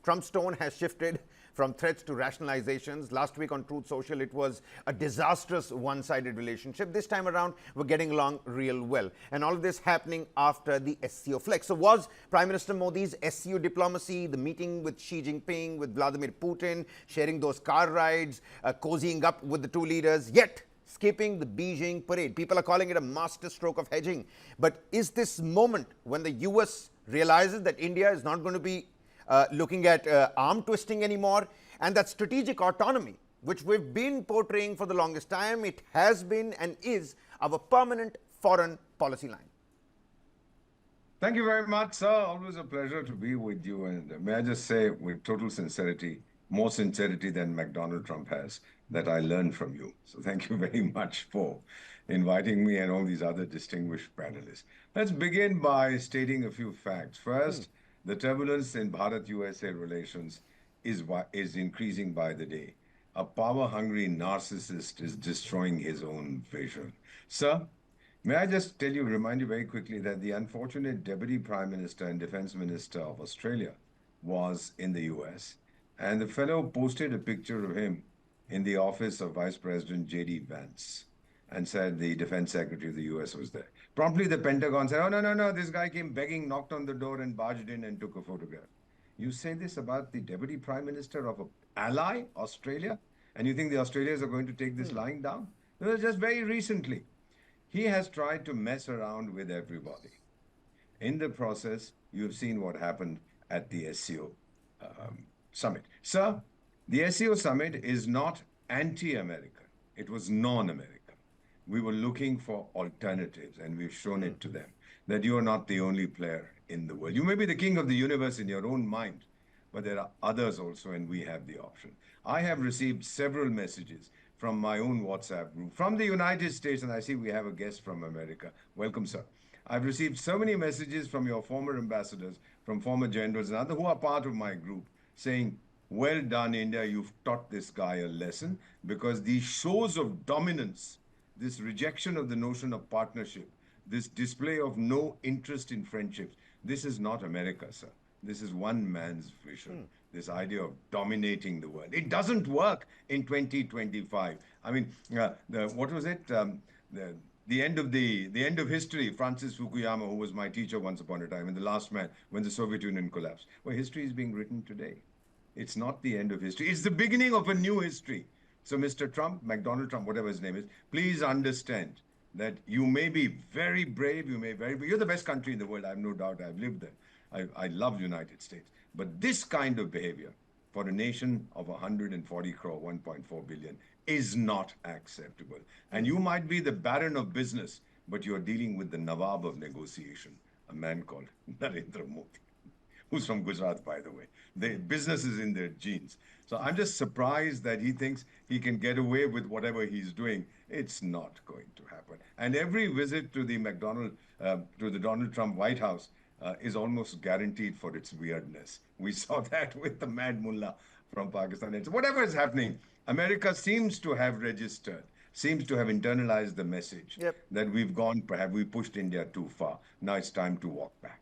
Trump's tone has shifted from threats to rationalizations. Last week on Truth Social, it was a disastrous one-sided relationship. This time around, we're getting along real well. And all of this happening after the SCO flex. So was Prime Minister Modi's SCO diplomacy, the meeting with Xi Jinping, with Vladimir Putin, sharing those car rides, cozying up with the two leaders, yet skipping the Beijing parade? People are calling it a masterstroke of hedging. But is this moment when the US realizes that India is not going to be looking at arm twisting anymore, and that strategic autonomy, which we've been portraying for the longest time, it has been and is our permanent foreign policy line? Thank you very much, sir. Always a pleasure to be with you. And may I just say with total sincerity, more sincerity than Donald Trump has, that I learned from you. So thank you very much for inviting me and all these other distinguished panelists. Let's begin by stating a few facts. First, the turbulence in Bharat-USA relations is increasing by the day. A power-hungry narcissist is destroying his own vision. Sir, may I just remind you very quickly that the unfortunate Deputy Prime Minister and Defense Minister of Australia was in the US, and the fellow posted a picture of him in the office of Vice President J.D. Vance and said the Defense Secretary of the US was there. Promptly, the Pentagon said, oh, no, this guy came begging, knocked on the door and barged in and took a photograph. You say this about the Deputy Prime Minister of an ally, Australia, and you think the Australians are going to take this lying down? No, just very recently, he has tried to mess around with everybody. In the process, you've seen what happened at the SCO summit. Sir, the SCO summit is not anti-American. It was non-American. We were looking for alternatives, and we've shown it to them, that you are not the only player in the world. You may be the king of the universe in your own mind, but there are others also, and we have the option. I have received several messages from my own WhatsApp group, from the United States, and I see we have a guest from America. Welcome, sir. I've received so many messages from your former ambassadors, from former generals and others who are part of my group, saying, well done, India, you've taught this guy a lesson, because these shows of dominance, this rejection of the notion of partnership, this display of no interest in friendships, this is not America, sir. This is one man's vision, this idea of dominating the world. It doesn't work in 2025. I mean, what was it? The end of history, Francis Fukuyama, who was my teacher once upon a time, and the last man when the Soviet Union collapsed. Well, history is being written today. It's not the end of history. It's the beginning of a new history. So Mr. Trump, Donald Trump, whatever his name is, please understand that you may be very brave, you're the best country in the world, I have no doubt, I've lived there. I love the United States. But this kind of behavior for a nation of 140 crore, 1.4 billion, is not acceptable. And you might be the baron of business, but you're dealing with the Nawab of negotiation, a man called Narendra Modi, who's from Gujarat, by the way. The business is in their genes. So I'm just surprised that he thinks he can get away with whatever he's doing. It's not going to happen. And every visit to the Donald Trump White House is almost guaranteed for its weirdness. We saw that with the Mad Mullah from Pakistan. And so whatever is happening, America seems to have registered, seems to have internalized the message that we've pushed India too far. Now it's time to walk back.